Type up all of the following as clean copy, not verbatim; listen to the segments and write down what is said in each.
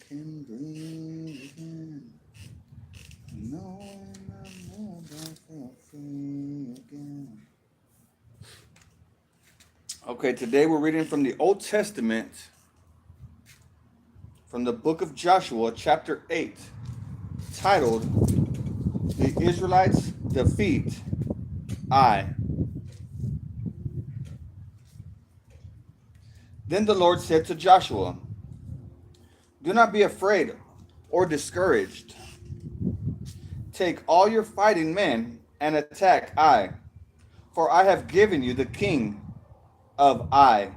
can breathe again, knowing I'm never free again. Okay, today we're reading from the Old Testament, from the book of Joshua, chapter 8, titled, The Israelites Defeat Ai. Then the Lord said to Joshua, do not be afraid or discouraged. Take all your fighting men and attack Ai, for I have given you the king of Ai,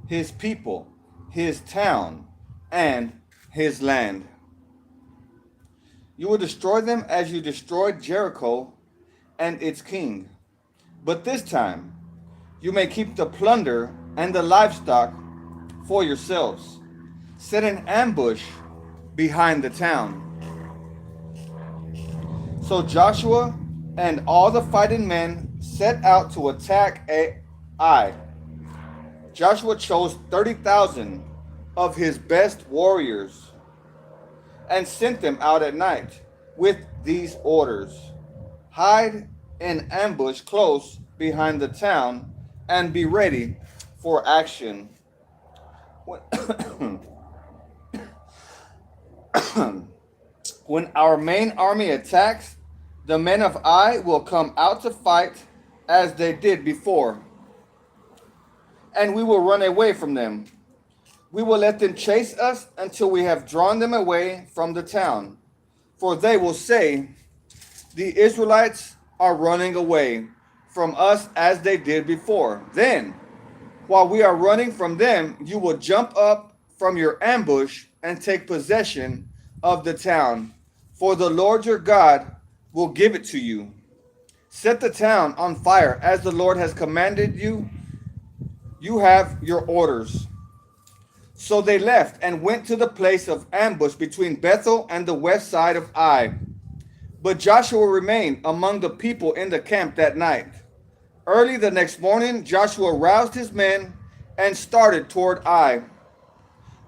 his people, his town, and his land. You will destroy them as you destroyed Jericho and its king. But this time you may keep the plunder and the livestock for yourselves. Set an ambush behind the town. So Joshua and all the fighting men set out to attack Ai. Joshua chose 30,000 of his best warriors and sent them out at night with these orders. Hide in ambush close behind the town and be ready for action. When our main army attacks, the men of Ai will come out to fight as they did before, and we will run away from them. We will let them chase us until we have drawn them away from the town. For they will say, the Israelites are running away from us as they did before. Then, while we are running from them, you will jump up from your ambush and take possession of the town. For the Lord your God will give it to you. Set the town on fire as the Lord has commanded you. You have your orders. So they left and went to the place of ambush between Bethel and the west side of Ai. But Joshua remained among the people in the camp that night. Early the next morning, Joshua roused his men and started toward Ai,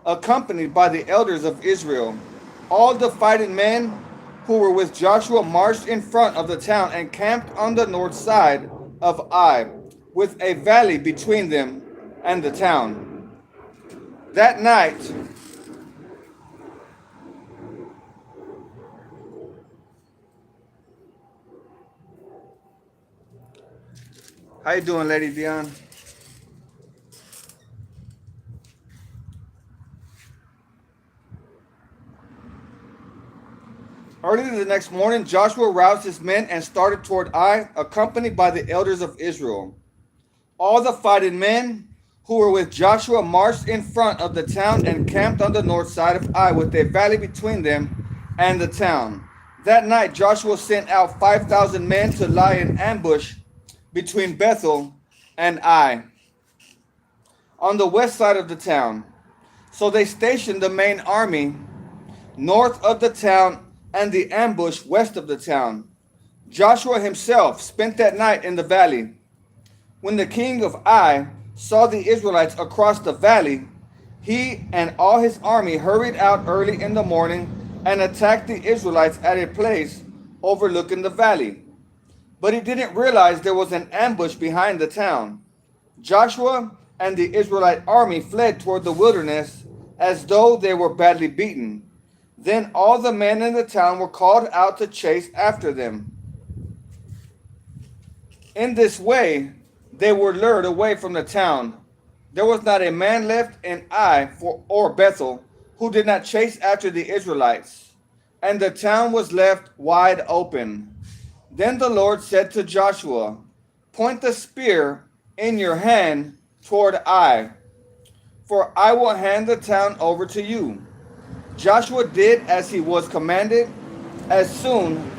accompanied by the elders of Israel. All the fighting men who were with Joshua marched in front of the town and camped on the north side of Ai, with a valley between them and the town. That night, how you doing, Lady Dion? Early the next morning, Joshua roused his men and started toward Ai, accompanied by the elders of Israel. All the fighting men who were with Joshua marched in front of the town and camped on the north side of Ai, with a valley between them and the town. That night, Joshua sent out 5,000 men to lie in ambush between Bethel and Ai, on the west side of the town. So they stationed the main army north of the town and the ambush west of the town. Joshua himself spent that night in the valley. When the king of Ai saw the Israelites across the valley, he and all his army hurried out early in the morning and attacked the Israelites at a place overlooking the valley. But he didn't realize there was an ambush behind the town. Joshua and the Israelite army fled toward the wilderness as though they were badly beaten. Then all the men in the town were called out to chase after them. In this way, they were lured away from the town. There was not a man left in Ai or Bethel who did not chase after the Israelites, and the town was left wide open. Then the Lord said to Joshua, point the spear in your hand toward Ai, for I will hand the town over to you. Joshua did as he was commanded. As soon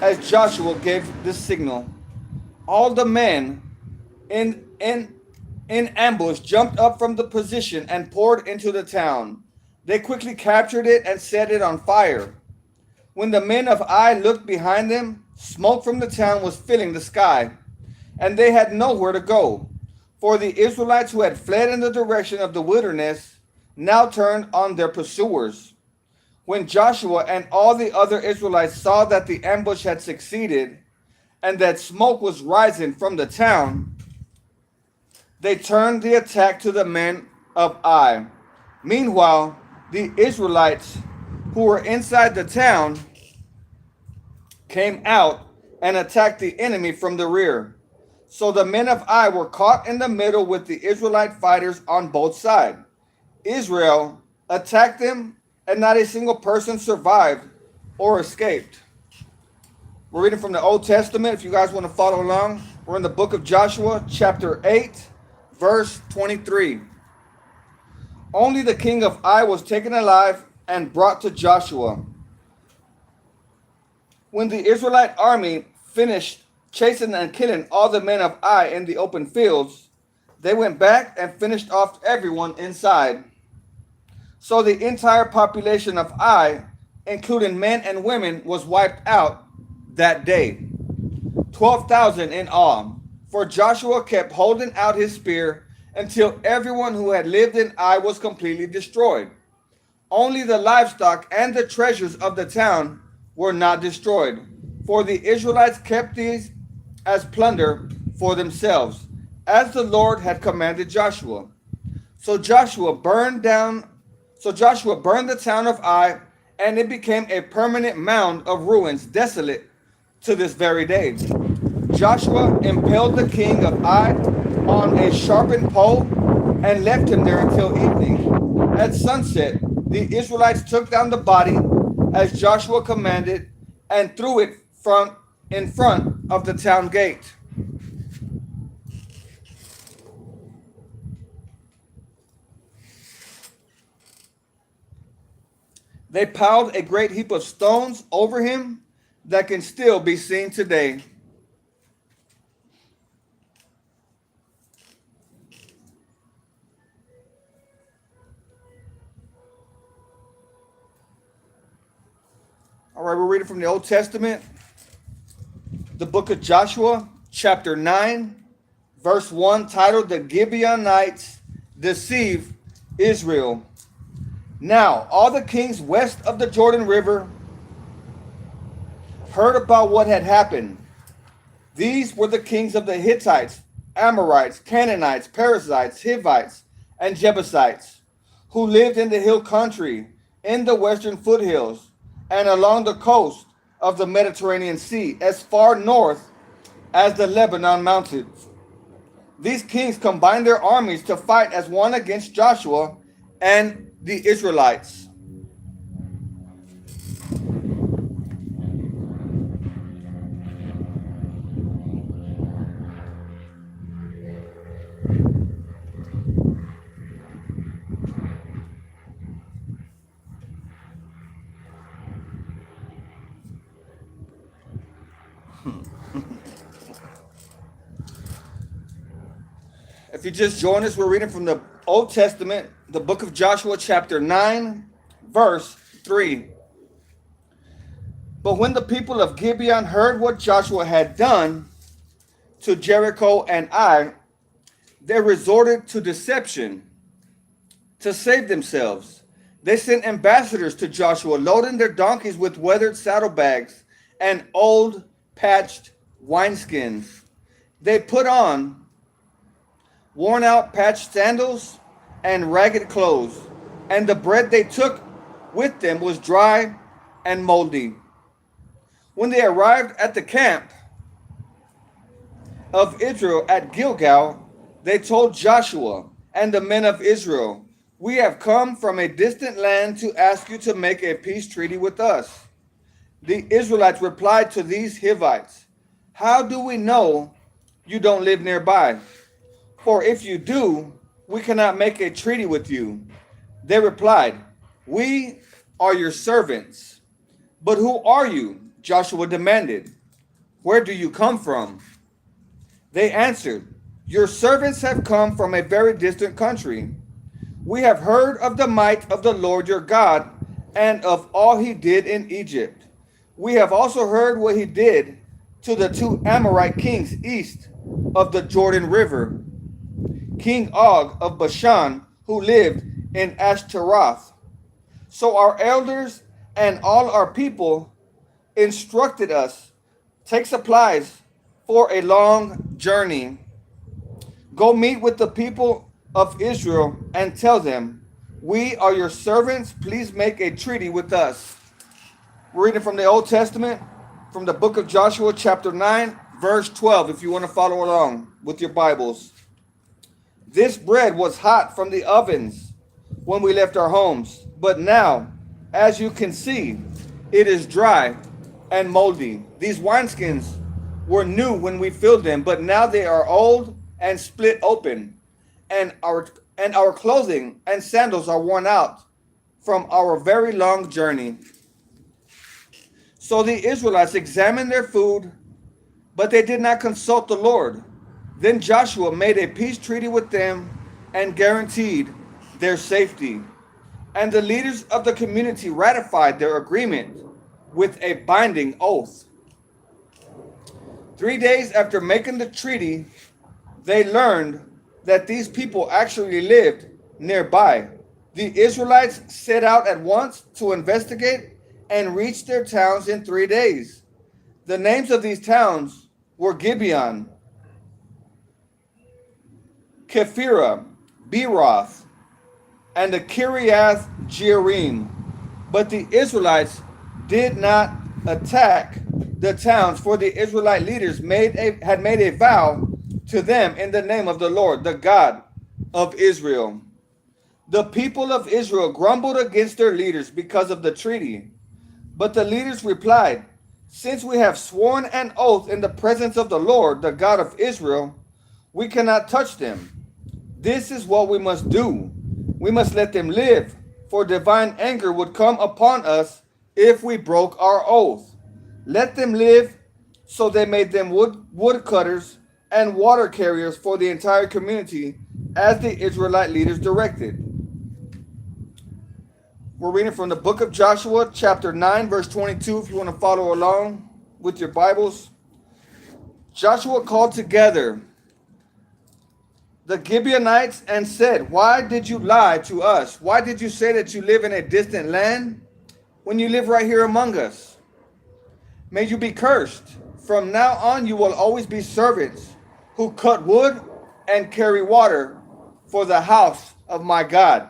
as Joshua gave the signal, all the men in ambush jumped up from the position and poured into the town. They quickly captured it and set it on fire. When the men of Ai looked behind them, smoke from the town was filling the sky, and they had nowhere to go. For the Israelites who had fled in the direction of the wilderness now turned on their pursuers. When Joshua and all the other Israelites saw that the ambush had succeeded and that smoke was rising from the town, they turned the attack to the men of Ai. Meanwhile, the Israelites who were inside the town came out and attacked the enemy from the rear. So the men of Ai were caught in the middle with the Israelite fighters on both sides. Israel attacked them, and not a single person survived or escaped. We're reading from the Old Testament. If you guys want to follow along, we're in the book of Joshua, chapter 8, verse 23. Only the king of Ai was taken alive and brought to Joshua. When the Israelite army finished chasing and killing all the men of Ai in the open fields, they went back and finished off everyone inside. So the entire population of Ai, including men and women, was wiped out that day. 12,000 in all. For Joshua kept holding out his spear until everyone who had lived in Ai was completely destroyed. Only the livestock and the treasures of the town were not destroyed, for the Israelites kept these as plunder for themselves, as the Lord had commanded Joshua. So Joshua burned the town of Ai, and it became a permanent mound of ruins, desolate to this very day. Joshua impaled the king of Ai on a sharpened pole and left him there until evening. At sunset, the Israelites took down the body as Joshua commanded and threw it in front of the town gate. They piled a great heap of stones over him that can still be seen today. All right, we're reading from the Old Testament, the book of Joshua, chapter 9, verse 1, titled "The Gibeonites Deceive Israel." Now, all the kings west of the Jordan River heard about what had happened. These were the kings of the Hittites, Amorites, Canaanites, Perizzites, Hivites, and Jebusites, who lived in the hill country, in the western foothills, and along the coast of the Mediterranean Sea, as far north as the Lebanon mountains. These kings combined their armies to fight as one against Joshua and the Israelites. If you just join us, we're reading from the Old Testament, the book of Joshua, chapter 9, verse 3. But when the people of Gibeon heard what Joshua had done to Jericho and Ai, they resorted to deception to save themselves. They sent ambassadors to Joshua, loading their donkeys with weathered saddlebags and old patched wineskins. They put on worn out patched sandals and ragged clothes, and the bread they took with them was dry and moldy. When they arrived at the camp of Israel at Gilgal, they told Joshua and the men of Israel, "We have come from a distant land to ask you to make a peace treaty with us." The Israelites replied to these Hivites, "How do we know you don't live nearby? For if you do, we cannot make a treaty with you." They replied, "We are your servants." "But who are you?" Joshua demanded. "Where do you come from?" They answered, "Your servants have come from a very distant country. We have heard of the might of the Lord your God and of all he did in Egypt. We have also heard what he did to the two Amorite kings east of the Jordan River, King Og of Bashan, who lived in Ashtaroth. So our elders and all our people instructed us, take supplies for a long journey. Go meet with the people of Israel and tell them, we are your servants. Please make a treaty with us. We're reading from the Old Testament, from the book of Joshua, chapter 9, verse 12, if you want to follow along with your Bibles. This bread was hot from the ovens when we left our homes, but now, as you can see, it is dry and moldy. These wineskins were new when we filled them, but now they are old and split open, and our clothing and sandals are worn out from our very long journey. So the Israelites examined their food, but they did not consult the Lord. Then Joshua made a peace treaty with them and guaranteed their safety. And the leaders of the community ratified their agreement with a binding oath. 3 days after making the treaty, they learned that these people actually lived nearby. The Israelites set out at once to investigate and reached their towns in 3 days. The names of these towns were Gibeon, Kephirah, Beeroth, and the Kiriath Jearim. But the Israelites did not attack the towns, for the Israelite leaders had made a vow to them in the name of the Lord, the God of Israel. The people of Israel grumbled against their leaders because of the treaty. But the leaders replied, since we have sworn an oath in the presence of the Lord, the God of Israel, we cannot touch them. This is what we must do. We must let them live, for divine anger would come upon us if we broke our oath. Let them live. So they made them woodcutters and water carriers for the entire community, as the Israelite leaders directed. We're reading from the book of Joshua, chapter 9, verse 22, if you want to follow along with your Bibles. Joshua called together the Gibeonites and said, why did you lie to us? Why did you say that you live in a distant land when you live right here among us? May you be cursed. From now on, you will always be servants who cut wood and carry water for the house of my God.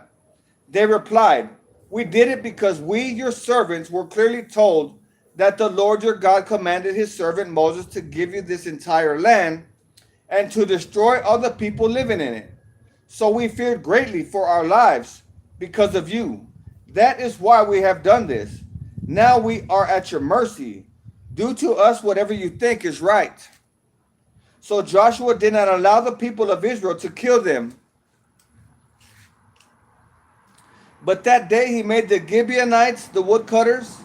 They replied, we did it because we, your servants, were clearly told that the Lord your God commanded his servant Moses to give you this entire land and to destroy all the people living in it. So we feared greatly for our lives because of you. That is why we have done this. Now we are at your mercy. Do to us whatever you think is right. So Joshua did not allow the people of Israel to kill them. But that day he made the Gibeonites the woodcutters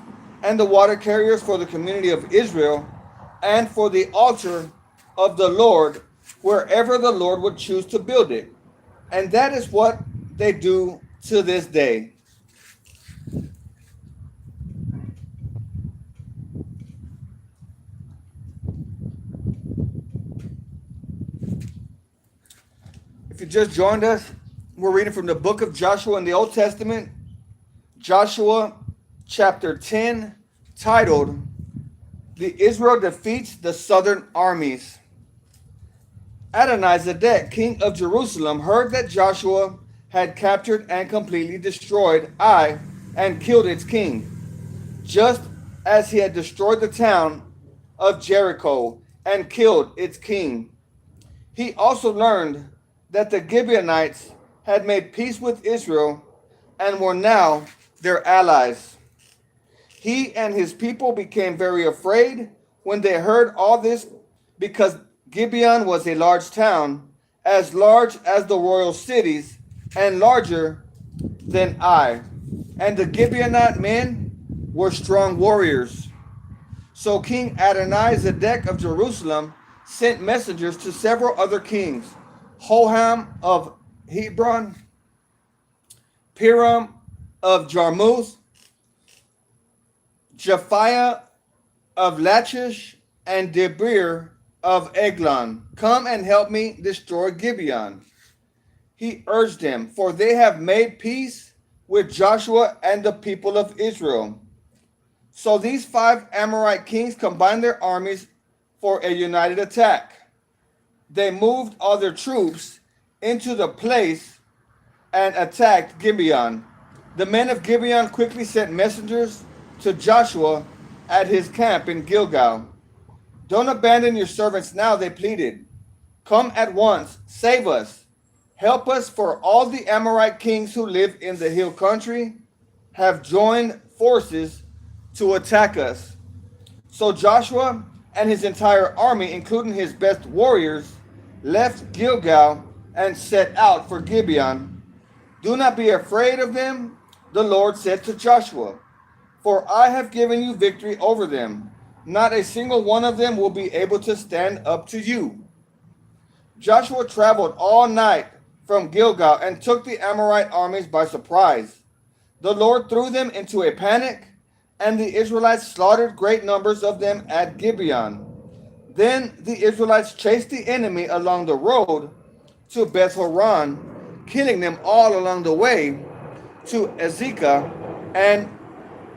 and the water carriers for the community of Israel and for the altar of the Lord wherever the Lord would choose to build it. And that is what they do to this day. If you just joined us, we're reading from the book of Joshua in the Old Testament, Joshua chapter 10, titled, The Israel Defeats the Southern Armies. Adonizedek, king of Jerusalem, heard that Joshua had captured and completely destroyed Ai and killed its king, just as he had destroyed the town of Jericho and killed its king. He also learned that the Gibeonites had made peace with Israel and were now their allies. He and his people became very afraid when they heard all this, because Gibeon was a large town, as large as the royal cities and larger than Ai. And the Gibeonite men were strong warriors. So King Adonizedek of Jerusalem sent messengers to several other kings, Hoham of Hebron, Piram of Jarmuth, Japhiah of Lachish, and Debir of Eglon. Come and help me destroy Gibeon. He urged them, for they have made peace with Joshua and the people of Israel. So these 5 Amorite kings combined their armies for a united attack. They moved all their troops into the place and attacked Gibeon. The men of Gibeon quickly sent messengers to Joshua at his camp in Gilgal. Don't abandon your servants now, they pleaded. Come at once, save us. Help us, for all the Amorite kings who live in the hill country have joined forces to attack us. So Joshua and his entire army, including his best warriors, left Gilgal and set out for Gibeon. Do not be afraid of them, the Lord said to Joshua, for I have given you victory over them. Not a single one of them will be able to stand up to you. Joshua traveled all night from Gilgal and took the Amorite armies by surprise. The Lord threw them into a panic, and the Israelites slaughtered great numbers of them at Gibeon. Then the Israelites chased the enemy along the road to Beth Horon, killing them all along the way to Azekah and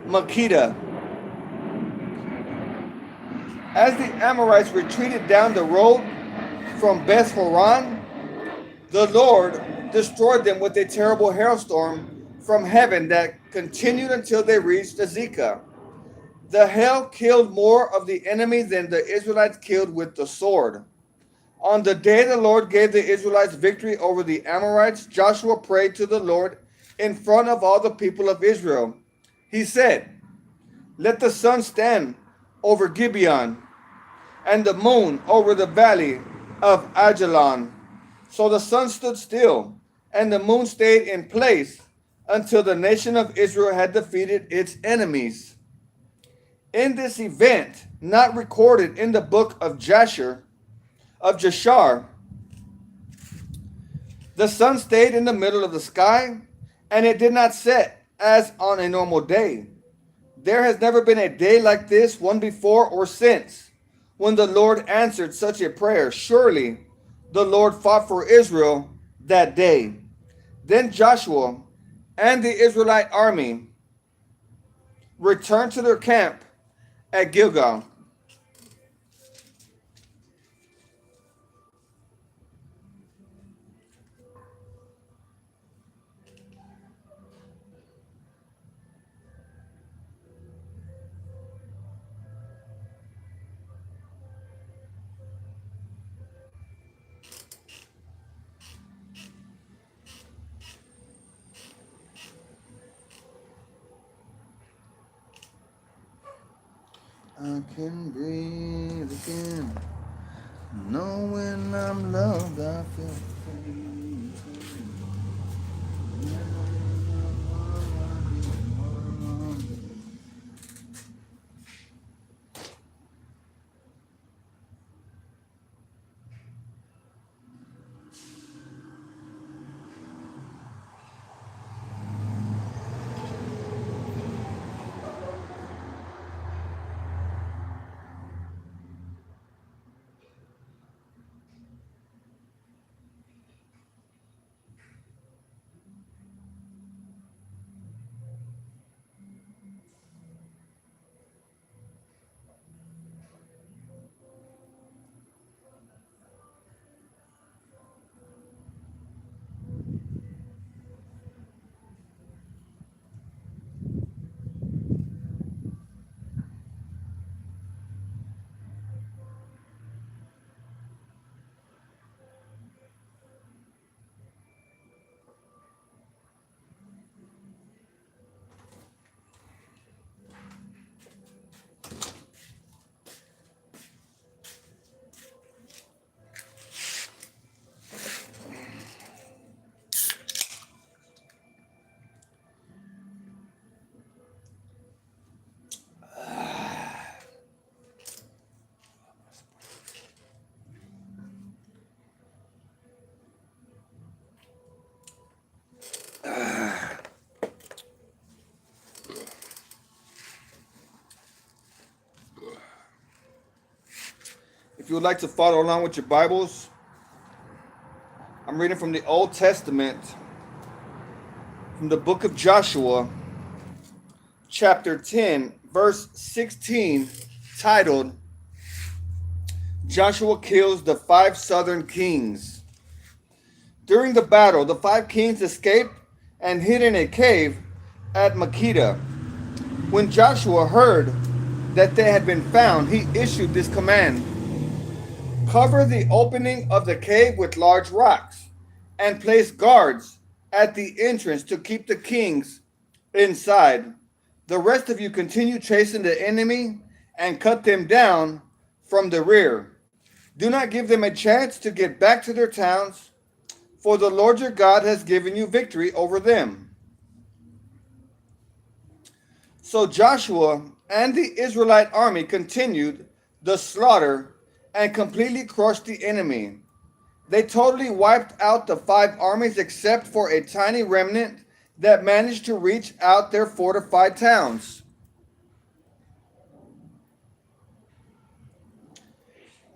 Makkedah. As the Amorites retreated down the road from Beth Horon, the Lord destroyed them with a terrible hailstorm from heaven that continued until they reached Azekah. The hail killed more of the enemy than the Israelites killed with the sword. On the day the Lord gave the Israelites victory over the Amorites, Joshua prayed to the Lord in front of all the people of Israel. He said, let the sun stand over Gibeon and the moon over the valley of Ajalon. So the sun stood still and the moon stayed in place until the nation of Israel had defeated its enemies. In this event, not recorded in the book of Jashar, the sun stayed in the middle of the sky, and it did not set as on a normal day. There has never been a day like this, one before or since, when the Lord answered such a prayer. Surely the Lord fought for Israel that day. Then Joshua and the Israelite army returned to their camp at Gilgal. I can breathe again, knowing I'm loved. I feel free. If you would like to follow along with your Bibles, I'm reading from the Old Testament, from the book of Joshua, chapter 10, verse 16, titled, Joshua kills the 5 southern kings. During the battle, the 5 kings escaped and hid in a cave at Makkedah. When Joshua heard that they had been found, he issued this command: cover the opening of the cave with large rocks, and place guards at the entrance to keep the kings inside. The rest of you continue chasing the enemy and cut them down from the rear. Do not give them a chance to get back to their towns, for the Lord your God has given you victory over them. So Joshua and the Israelite army continued the slaughter and completely crushed the enemy. They totally wiped out the 5 armies except for a tiny remnant that managed to reach out their fortified towns.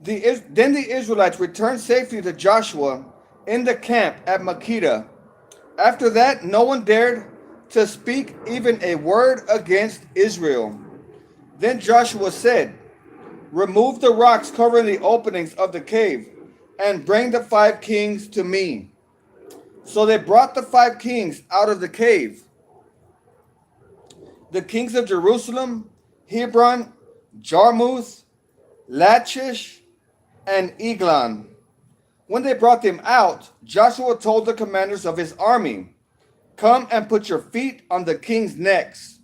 Then the Israelites returned safely to Joshua in the camp at Makkedah. After that, no one dared to speak even a word against Israel. Then Joshua said, remove the rocks covering the openings of the cave and bring the 5 kings to me. So they brought the 5 kings out of the cave. The kings of Jerusalem, Hebron, Jarmuth, Lachish, and Eglon. When they brought them out, Joshua told the commanders of his army, come and put your feet on the kings' necks.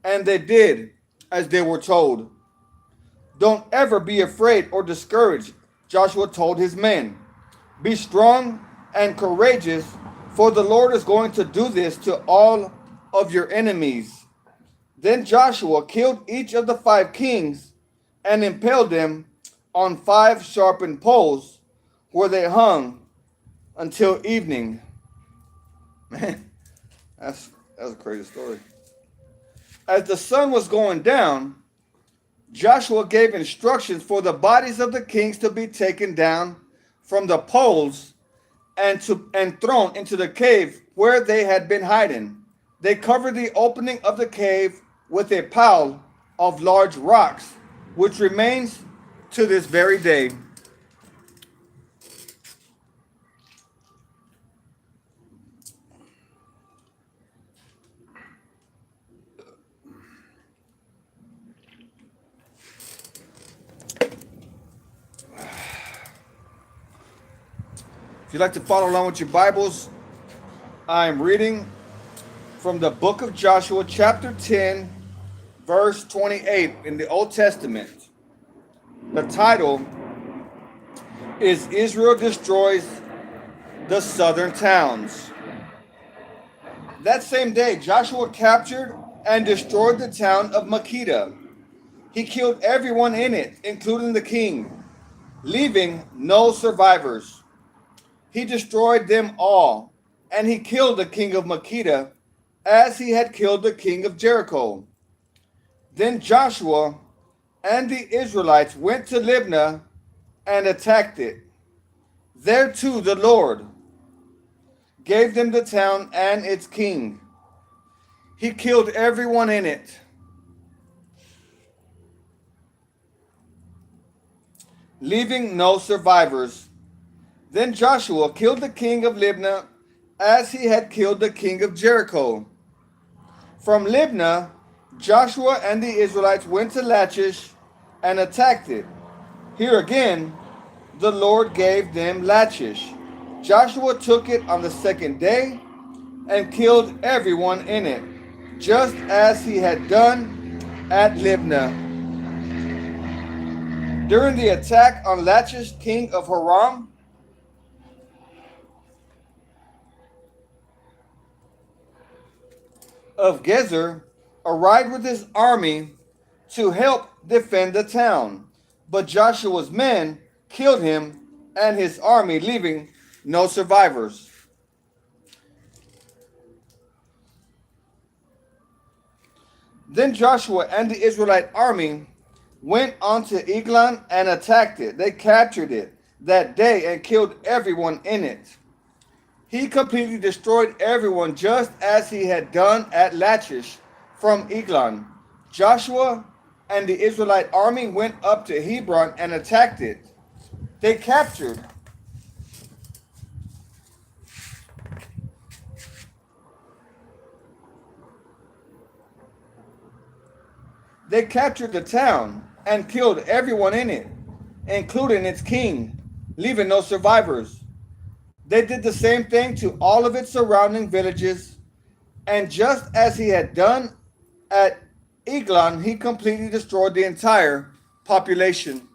And they did as they were told. Don't ever be afraid or discouraged, Joshua told his men. Be strong and courageous, for the Lord is going to do this to all of your enemies. Then Joshua killed each of the 5 kings and impaled them on 5 sharpened poles, where they hung until evening. Man, that's a crazy story. As the sun was going down, Joshua gave instructions for the bodies of the kings to be taken down from the poles and thrown into the cave where they had been hiding. They covered the opening of the cave with a pile of large rocks, which remains to this very day. If you'd like to follow along with your Bibles, I'm reading from the book of Joshua, chapter 10, verse 28 in the Old Testament. The title is Israel Destroys the Southern Towns. That same day, Joshua captured and destroyed the town of Makkedah. He killed everyone in it, including the king, leaving no survivors. He destroyed them all, and he killed the king of Makkedah as he had killed the king of Jericho. Then Joshua and the Israelites went to Libnah and attacked it. There too the Lord gave them the town and its king. He killed everyone in it. Leaving no survivors. Then Joshua killed the king of Libnah as he had killed the king of Jericho. From Libnah, Joshua and the Israelites went to Lachish and attacked it. Here again, the Lord gave them Lachish. Joshua took it on the 2nd day and killed everyone in it, just as he had done at Libnah. During the attack on Lachish, king of Aram, of Gezer arrived with his army to help defend the town. But Joshua's men killed him and his army, leaving no survivors. Then Joshua and the Israelite army went on to Eglon and attacked it. They captured it that day and killed everyone in it. He completely destroyed everyone, just as he had done at Lachish from Eglon. Joshua and the Israelite army went up to Hebron and attacked it. They captured the town and killed everyone in it, including its king, leaving no survivors. They did the same thing to all of its surrounding villages, and just as he had done at Eglon, he completely destroyed the entire population.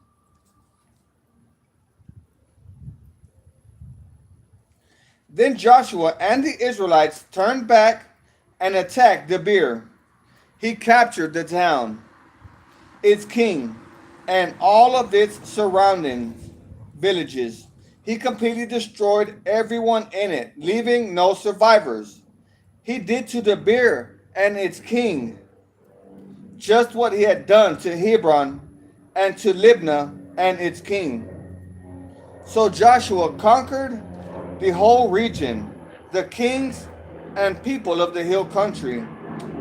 Then Joshua and the Israelites turned back and attacked Debir. He captured the town, its king, and all of its surrounding villages. He completely destroyed everyone in it, leaving no survivors. He did to Debir and its king just what he had done to Hebron and to Libnah and its king. So Joshua conquered the whole region, the kings and people of the hill country,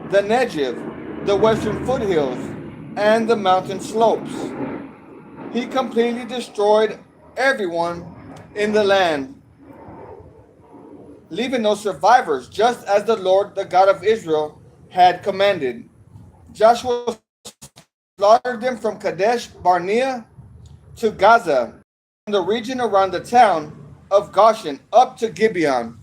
the Negev, the western foothills, and the mountain slopes. He completely destroyed everyone in the land, leaving no survivors, just as the Lord, the God of Israel, had commanded. Joshua slaughtered them from Kadesh Barnea to Gaza, and the region around the town of Goshen up to Gibeon.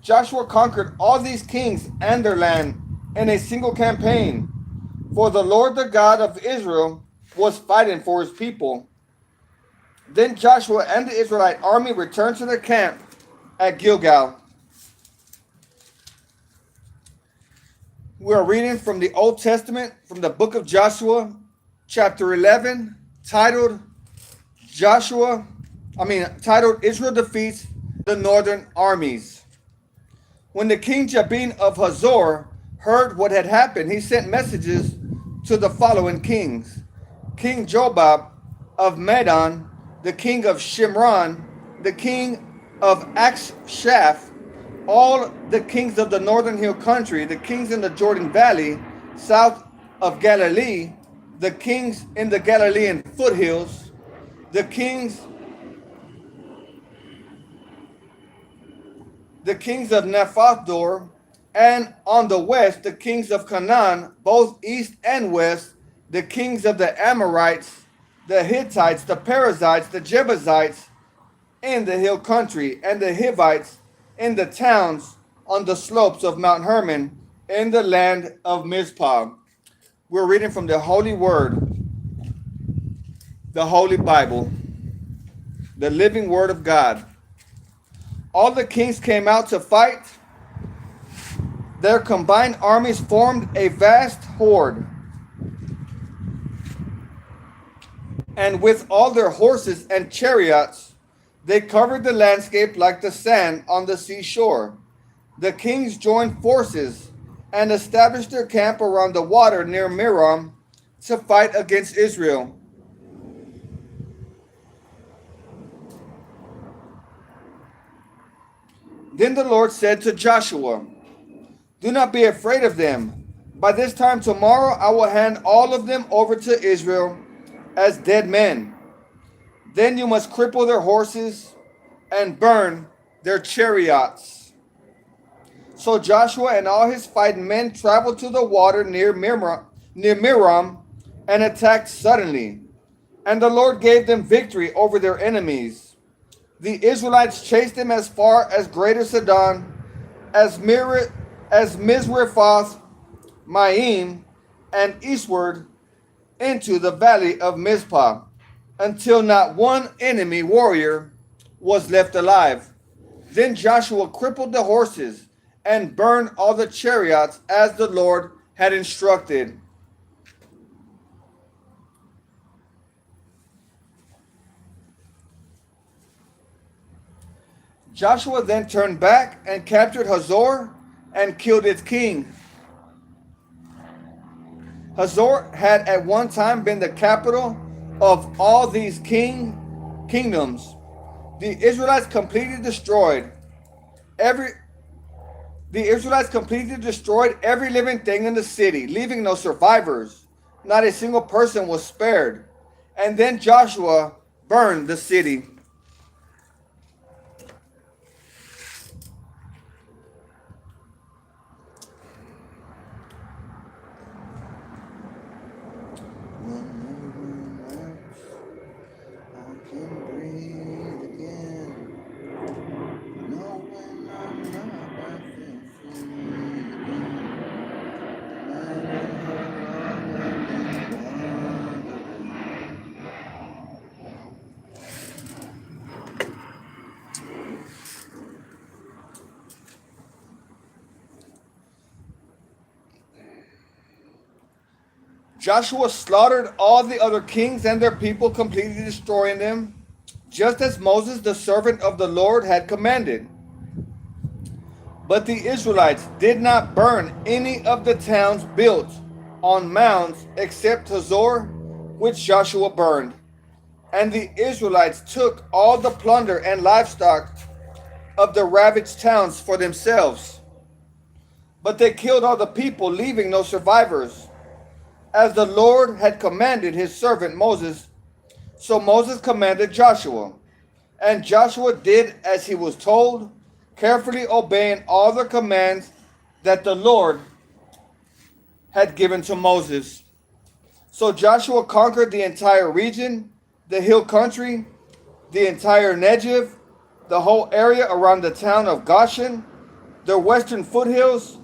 Joshua conquered all these kings and their land in a single campaign, for the Lord, the God of Israel, was fighting for his people. Then Joshua and the Israelite army returned to their camp at Gilgal. We are reading from the Old Testament, from the book of Joshua, chapter 11, titled Israel defeats the northern armies. When the king Jabin of Hazor heard what had happened, he sent messages to the following kings: King Jobab of Madon, the king of Shimron, the king of Akshaph, all the kings of the northern hill country, the kings in the Jordan Valley, south of Galilee, the kings in the Galilean foothills, the kings of Naphath-dor, and on the west, the kings of Canaan, both east and west, the kings of the Amorites, the Hittites, the Perizzites, the Jebusites in the hill country, and the Hivites in the towns on the slopes of Mount Hermon in the land of Mizpah. We're reading from the Holy Word, the Holy Bible, the living Word of God. All the kings came out to fight. Their combined armies formed a vast horde, and with all their horses and chariots, they covered the landscape like the sand on the seashore. The kings joined forces and established their camp around the water near Merom to fight against Israel. Then the Lord said to Joshua, "Do not be afraid of them. By this time tomorrow I will hand all of them over to Israel as dead men. Then you must cripple their horses and burn their chariots." So Joshua and all his fighting men traveled to the water near Merom and attacked suddenly. And the Lord gave them victory over their enemies. The Israelites chased them as far as Greater Sidon, as Mizrephoth Maim, and eastward into the valley of Mizpah, until not one enemy warrior was left alive. Then Joshua crippled the horses and burned all the chariots as the Lord had instructed. Joshua then turned back and captured Hazor and killed its king. Hazor had at one time been the capital of all these kingdoms. The Israelites completely destroyed The Israelites completely destroyed every living thing in the city, leaving no survivors. Not a single person was spared. And then Joshua burned the city. Joshua slaughtered all the other kings and their people, completely destroying them, just as Moses, the servant of the Lord, had commanded. But the Israelites did not burn any of the towns built on mounds except Hazor, which Joshua burned. And the Israelites took all the plunder and livestock of the ravaged towns for themselves. But they killed all the people, leaving no survivors. As the Lord had commanded his servant Moses, so Moses commanded Joshua. And Joshua did as he was told, carefully obeying all the commands that the Lord had given to Moses. So Joshua conquered the entire region, the hill country, the entire Negev, the whole area around the town of Goshen, the western foothills,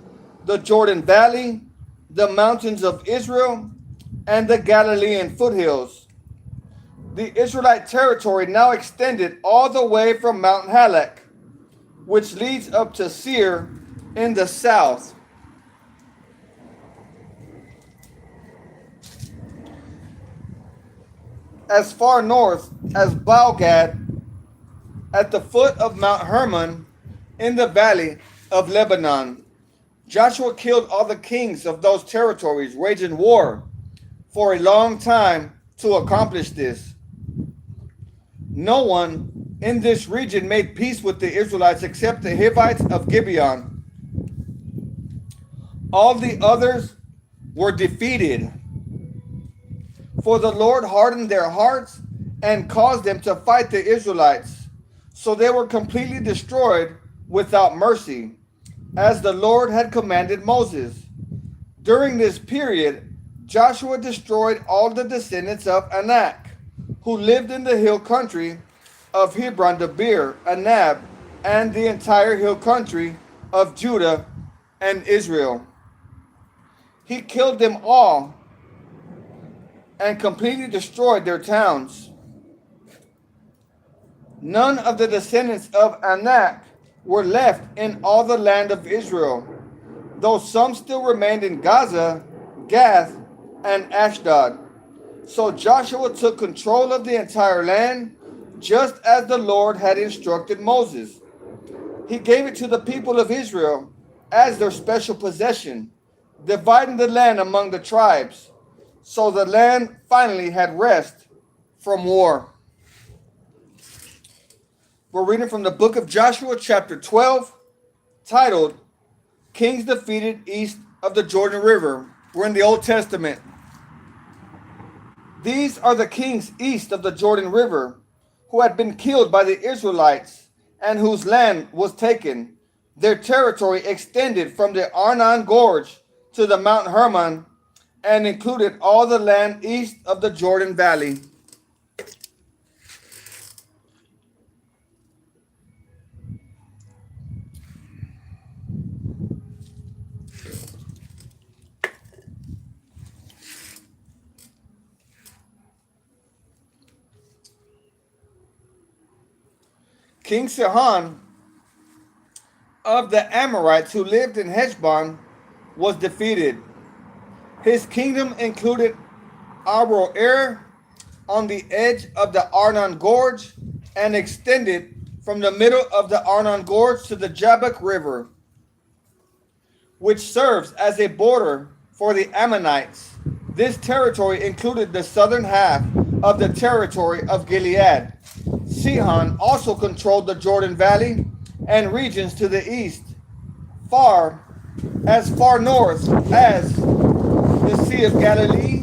the Jordan Valley, the mountains of Israel, and the Galilean foothills. The Israelite territory now extended all the way from Mount Halak, which leads up to Seir in the south. As far north as Baal-Gad, at the foot of Mount Hermon in the valley of Lebanon. Joshua killed all the kings of those territories, waging war for a long time to accomplish this. No one in this region made peace with the Israelites except the Hivites of Gibeon. All the others were defeated. For the Lord hardened their hearts and caused them to fight the Israelites. So they were completely destroyed without mercy, as the Lord had commanded Moses. During this period, Joshua destroyed all the descendants of Anak, who lived in the hill country of Hebron, Debir, Anab, and the entire hill country of Judah and Israel. He killed them all and completely destroyed their towns. None of the descendants of Anak were left in all the land of Israel, though some still remained in Gaza, Gath, and Ashdod. So Joshua took control of the entire land, just as the Lord had instructed Moses. He gave it to the people of Israel as their special possession, dividing the land among the tribes. So the land finally had rest from war. We're reading from the book of Joshua, chapter 12, titled, Kings Defeated East of the Jordan River. We're in the Old Testament. These are the kings east of the Jordan River, who had been killed by the Israelites and whose land was taken. Their territory extended from the Arnon Gorge to the Mount Hermon and included all the land east of the Jordan Valley. King Sihon of the Amorites, who lived in Heshbon, was defeated. His kingdom included Aroer on the edge of the Arnon Gorge and extended from the middle of the Arnon Gorge to the Jabbok River, which serves as a border for the Ammonites. This territory included the southern half of the territory of Gilead. Sihon also controlled the Jordan Valley and regions to the east, far north as the Sea of Galilee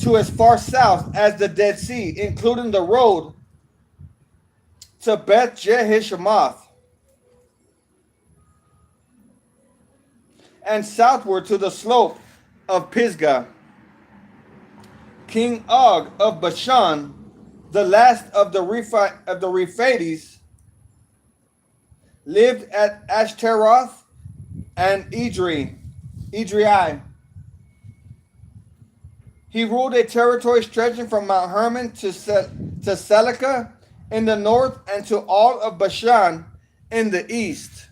to as far south as the Dead Sea, including the road to Beth Jehishamath, and southward to the slope of Pisgah. King Og of Bashan, the last of the Rephaites, lived at Ashtaroth and Edrei. He ruled a territory stretching from Mount Hermon to Selica in the north and to all of Bashan in the east,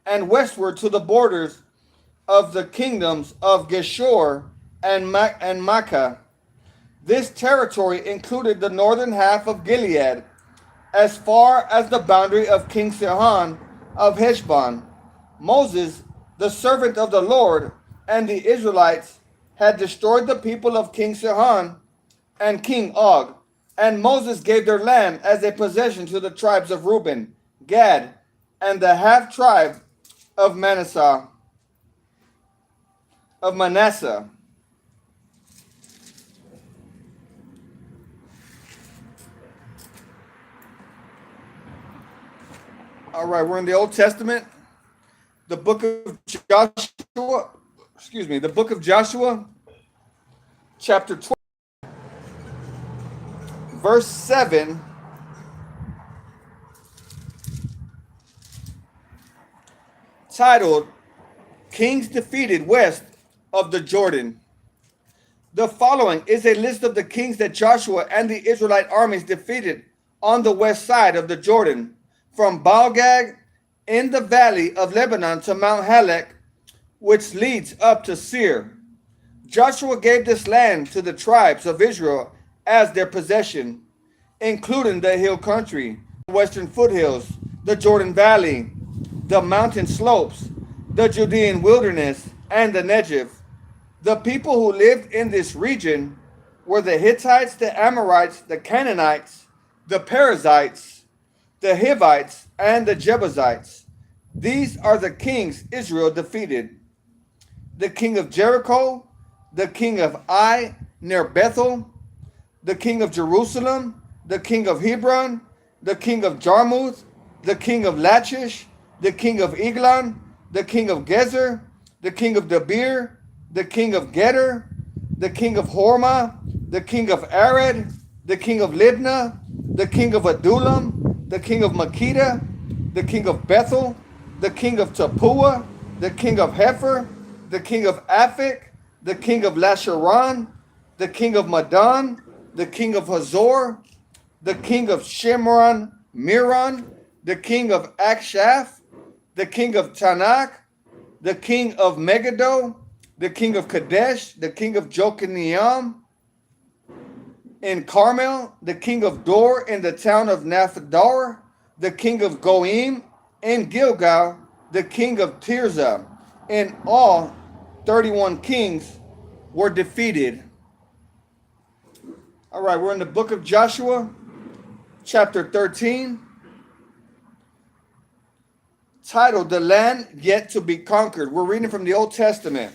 and westward to the borders of the kingdoms of Geshur and Makkah. This territory included the northern half of Gilead, as far as the boundary of King Sihon of Heshbon. Moses, the servant of the Lord, and the Israelites had destroyed the people of King Sihon and King Og, and Moses gave their land as a possession to the tribes of Reuben, Gad, and the half tribe of Manasseh. All right, we're in the Old Testament, the book of Joshua, the book of Joshua, chapter 12, verse 7. Titled, Kings Defeated West of the Jordan. The following is a list of the kings that Joshua and the Israelite armies defeated on the west side of the Jordan, from Baal-Gad in the valley of Lebanon to Mount Halak, which leads up to Seir. Joshua gave this land to the tribes of Israel as their possession, including the hill country, the western foothills, the Jordan Valley, the mountain slopes, the Judean wilderness, and the Negev. The people who lived in this region were the Hittites, the Amorites, the Canaanites, the Perizzites, the Hivites, and the Jebusites. These are the kings Israel defeated: the king of Jericho, the king of Ai near Bethel, the king of Jerusalem, the king of Hebron, the king of Jarmuth, the king of Lachish, the king of Eglon, the king of Gezer, the king of Debir, the king of Geder, the king of Hormah, the king of Arad, the king of Libnah, the king of Adullam, the king of Makkedah, the king of Bethel, the king of Tappuah, the king of Hepher, the king of Aphek, the king of Lasharon, the king of Madon, the king of Hazor, the king of Shimron Miron, the king of Akshaph, the king of Tanakh, the king of Megiddo, the king of Kadesh, the king of Jokneam in Carmel, the king of Dor in the town of Naphtardar, the king of Goim in Gilgal, the king of Tirzah. In all, 31 kings were defeated. All right, we're in the book of Joshua, chapter 13, titled, The Land Yet to Be Conquered. We're reading from the Old Testament.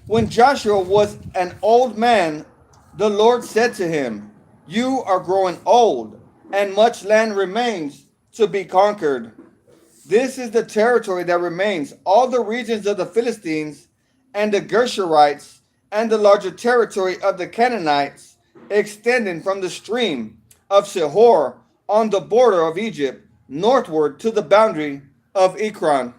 When Joshua was an old man, the Lord said to him, You are growing old, and much land remains to be conquered. This is the territory that remains, all the regions of the Philistines and the Geshurites, and the larger territory of the Canaanites, extending from the stream of Shihor on the border of Egypt, northward to the boundary of Ekron.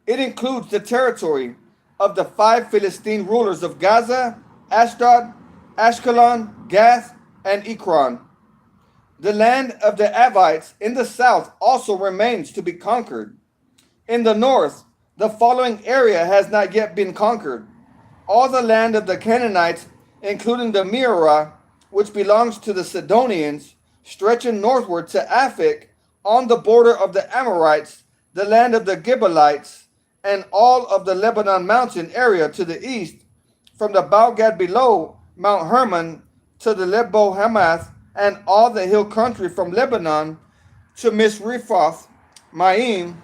It includes the territory of the 5 Philistine rulers of Gaza, Ashdod, Ashkelon, Gath, and Ekron. The land of the Avites in the south also remains to be conquered. In the north, the following area has not yet been conquered: all the land of the Canaanites, including the Mearah, which belongs to the Sidonians, stretching northward to Aphek on the border of the Amorites, the land of the Gibeonites, and all of the Lebanon mountain area to the east, from the Baal-Gad below Mount Hermon to the Lebo Hamath, and all the hill country from Lebanon to Misrephoth Maim,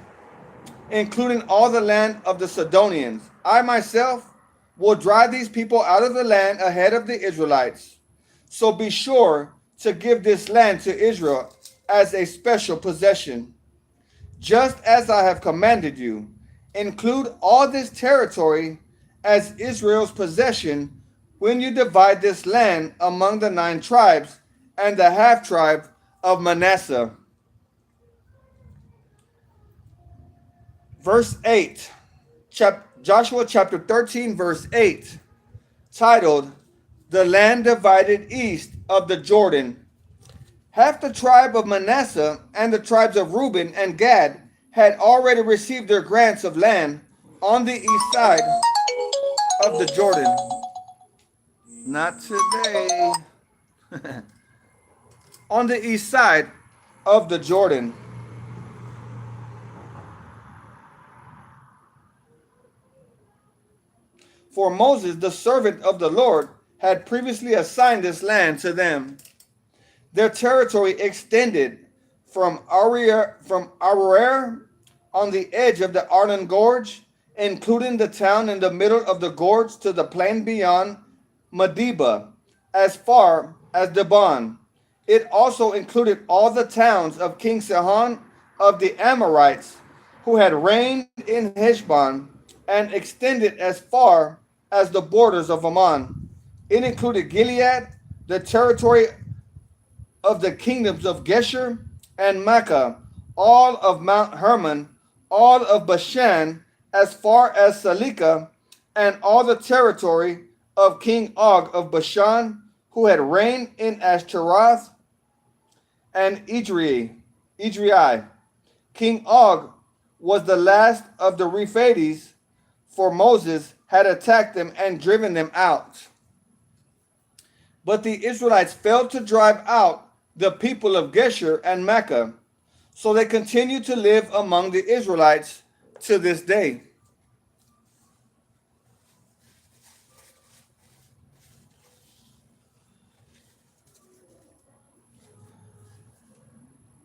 including all the land of the Sidonians. I myself will drive these people out of the land ahead of the Israelites. So be sure to give this land to Israel as a special possession, just as I have commanded you. Include all this territory as Israel's possession when you divide this land among the 9 tribes and the half tribe of Manasseh. Verse 8, Joshua chapter 13, verse 8, titled, The Land Divided East of the Jordan. Half the tribe of Manasseh and the tribes of Reuben and Gad had already received their grants of land on the east side of the Jordan. Not today. On the east side of the Jordan. For Moses, the servant of the Lord, had previously assigned this land to them. Their territory extended from Aroer on the edge of the Arnon Gorge, including the town in the middle of the gorge, to the plain beyond Medeba, as far as Dibon. It also included all the towns of King Sihon of the Amorites, who had reigned in Heshbon, and extended as far as the borders of Ammon. It included Gilead, the territory of the kingdoms of Geshur and Makkah, all of Mount Hermon, all of Bashan, as far as Salika, and all the territory of King Og of Bashan, who had reigned in Ashtaroth and Edrei. King Og was the last of the Rephaites, for Moses had attacked them and driven them out. But the Israelites failed to drive out the people of Geshur and Makkah, so they continue to live among the Israelites to this day.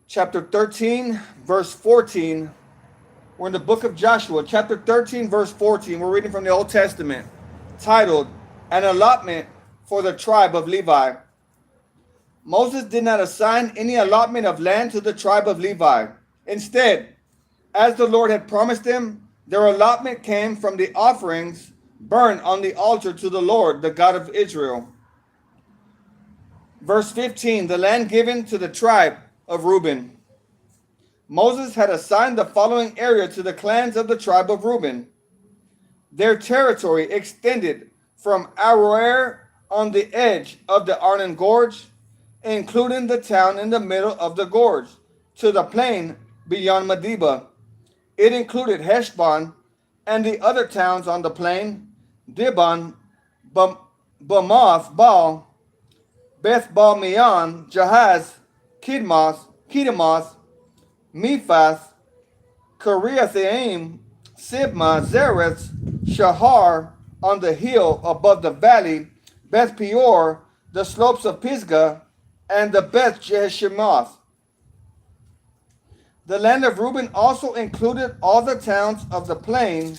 Chapter 13, verse 14. We're in the book of Joshua, chapter 13, verse 14. We're reading from the Old Testament, titled, An Allotment for the Tribe of Levi. Moses did not assign any allotment of land to the tribe of Levi. Instead, as the Lord had promised them, their allotment came from the offerings burned on the altar to the Lord, the God of Israel. Verse 15, the land given to the tribe of Reuben. Moses had assigned the following area to the clans of the tribe of Reuben. Their territory extended from Aroer on the edge of the Arnon Gorge, including the town in the middle of the gorge, to the plain beyond Medeba. It included Heshbon and the other towns on the plain, Dibon, Bamoth, Baal, Beth Baal Meon, Jahaz, Kedemoth, Mephath, Kiriathaim, Sibmah, Zeretz, Shahar on the hill above the valley, Beth Peor, the slopes of Pisgah, and the Beth Jeshimoth. The land of Reuben also included all the towns of the plain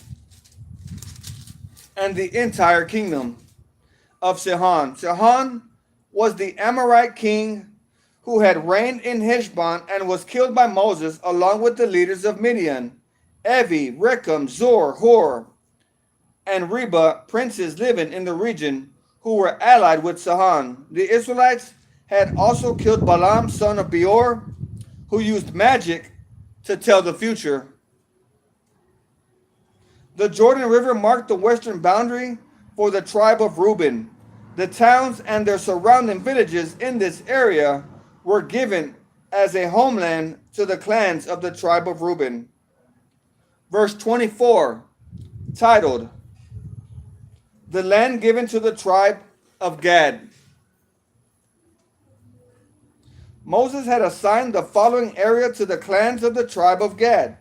and the entire kingdom of Sihon. Sihon was the Amorite king who had reigned in Heshbon and was killed by Moses along with the leaders of Midian, Evi, Rechem, Zor, Hor, and Reba, princes living in the region who were allied with Sihon. The Israelites had also killed Balaam, son of Beor, who used magic to tell the future. The Jordan River marked the western boundary for the tribe of Reuben. The towns and their surrounding villages in this area were given as a homeland to the clans of the tribe of Reuben. Verse 24, titled, The Land Given to the Tribe of Gad. Moses had assigned the following area to the clans of the tribe of Gad.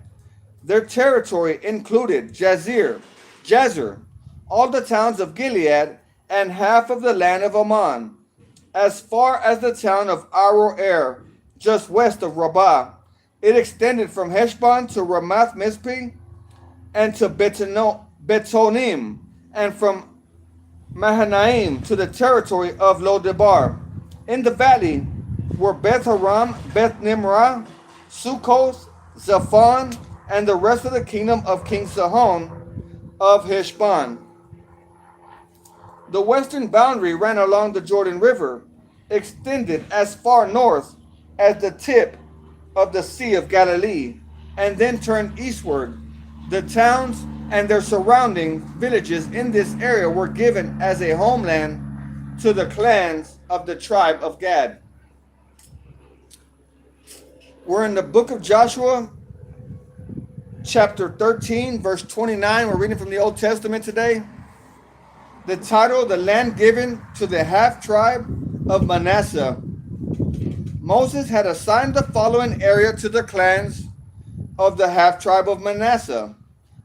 Their territory included Jazer, all the towns of Gilead, and half of the land of Ammon, as far as the town of Aroer, just west of Rabbah, It extended from Heshbon to Ramath Mizpeh and to Betonim, and from Mahanaim to the territory of Lodebar. In the valley were Beth Haram, Beth Nimrah, Sukkos, Zaphon, and the rest of the kingdom of King Sihon of Heshbon. The western boundary ran along the Jordan River, extended as far north as the tip of the Sea of Galilee, and then turned eastward. The towns and their surrounding villages in this area were given as a homeland to the clans of the tribe of Gad. We're in the book of Joshua, chapter 13, verse 29. We're reading from the Old Testament today. The title, the land given to the half tribe of Manasseh. Moses had assigned the following area to the clans of the half tribe of Manasseh.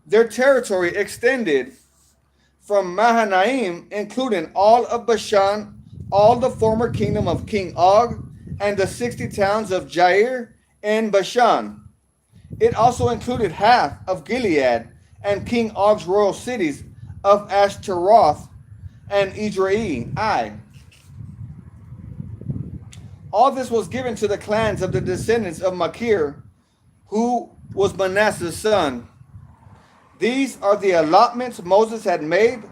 Their territory extended from Mahanaim, including all of Bashan, all the former kingdom of King Og, and the 60 towns of Jair and Bashan. It also included half of Gilead and King Og's royal cities of Ashtaroth and Edrei. All this was given to the clans of the descendants of Machir, who was Manasseh's son. These are the allotments Moses had made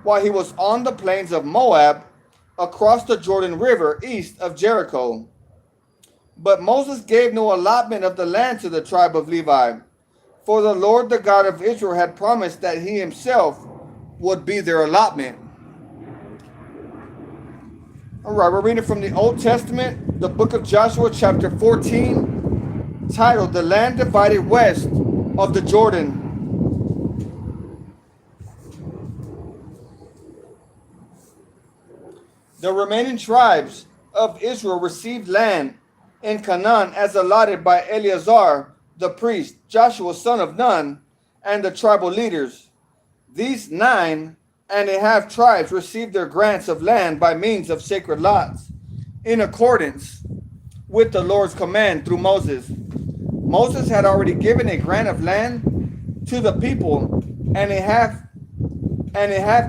while he was on the plains of Moab, across the Jordan River east of Jericho. But Moses gave no allotment of the land to the tribe of Levi, for the Lord, the God of Israel, had promised that he himself would be their allotment. All right, we're reading from the Old Testament, the book of Joshua, chapter 14, titled The Land Divided West of the Jordan. The remaining tribes of Israel received land in Canaan as allotted by Eleazar the priest, Joshua son of Nun, and the tribal leaders. These 9.5 tribes received their grants of land by means of sacred lots, in accordance with the Lord's command through Moses. Moses had already given a grant of land to the people and a half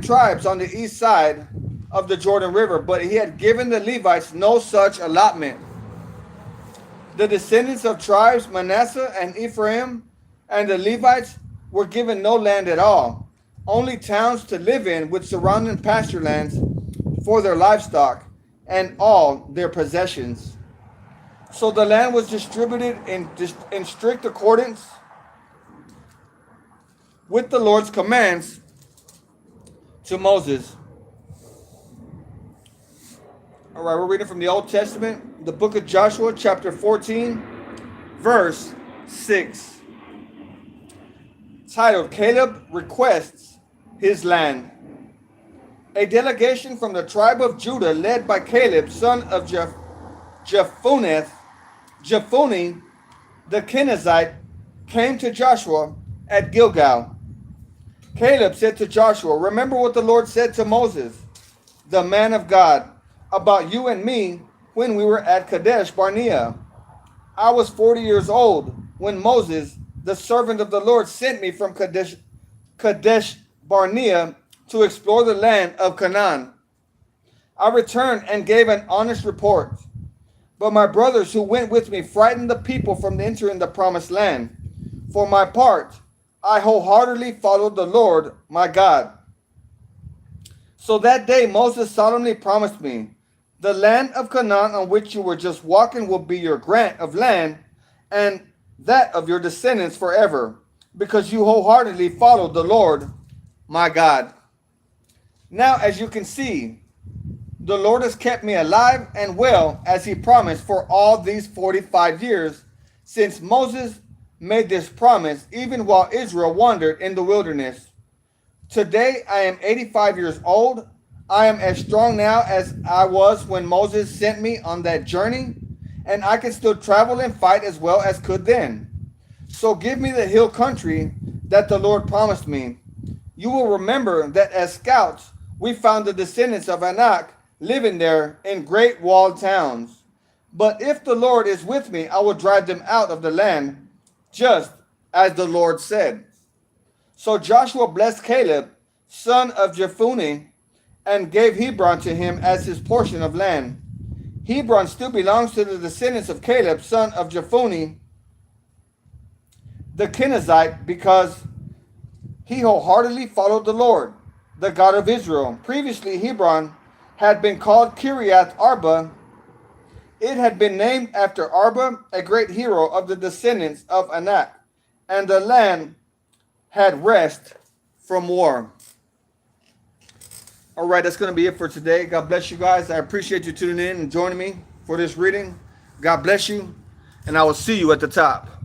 tribes on the east side of the Jordan River, but he had given the Levites no such allotment. The descendants of tribes Manasseh and Ephraim and the Levites were given no land at all, only towns to live in with surrounding pasture lands for their livestock and all their possessions. So the land was distributed in strict accordance with the Lord's commands to Moses. All right, we're reading from the Old Testament, the book of Joshua, chapter 14, verse 6. Titled, Caleb Requests His Land. A delegation from the tribe of Judah, led by Caleb, son of Jephunneh, the Kenizzite, came to Joshua at Gilgal. Caleb said to Joshua, "Remember what the Lord said to Moses, the man of God, about you and me when we were at Kadesh Barnea. I was 40 years old when Moses, the servant of the Lord, sent me from Kadesh Barnea to explore the land of Canaan. I returned and gave an honest report. But my brothers who went with me frightened the people from entering the promised land. For my part, I wholeheartedly followed the Lord my God. So that day Moses solemnly promised me, the land of Canaan on which you were just walking will be your grant of land and that of your descendants forever, because you wholeheartedly followed the Lord my God. Now, as you can see, the Lord has kept me alive and well as he promised for all these 45 years since Moses made this promise, even while Israel wandered in the wilderness. Today I am 85 years old. I am as strong now as I was when Moses sent me on that journey, and I can still travel and fight as well as could then. So give me the hill country that the Lord promised me. You will remember that as scouts we found the descendants of Anak living there in great walled towns. But if the Lord is with me, I will drive them out of the land, just as the Lord said. So Joshua blessed Caleb, son of Jephunneh, and gave Hebron to him as his portion of land. Hebron still belongs to the descendants of Caleb, son of Jephunneh, the Kenizzite, because he wholeheartedly followed the Lord, the God of Israel. Previously, Hebron had been called Kiriath Arba. It had been named after Arba, a great hero of the descendants of Anak, and the land had rest from war. All right, that's going to be it for today. God bless you guys. I appreciate you tuning in and joining me for this reading. God bless you, and I will see you at the top.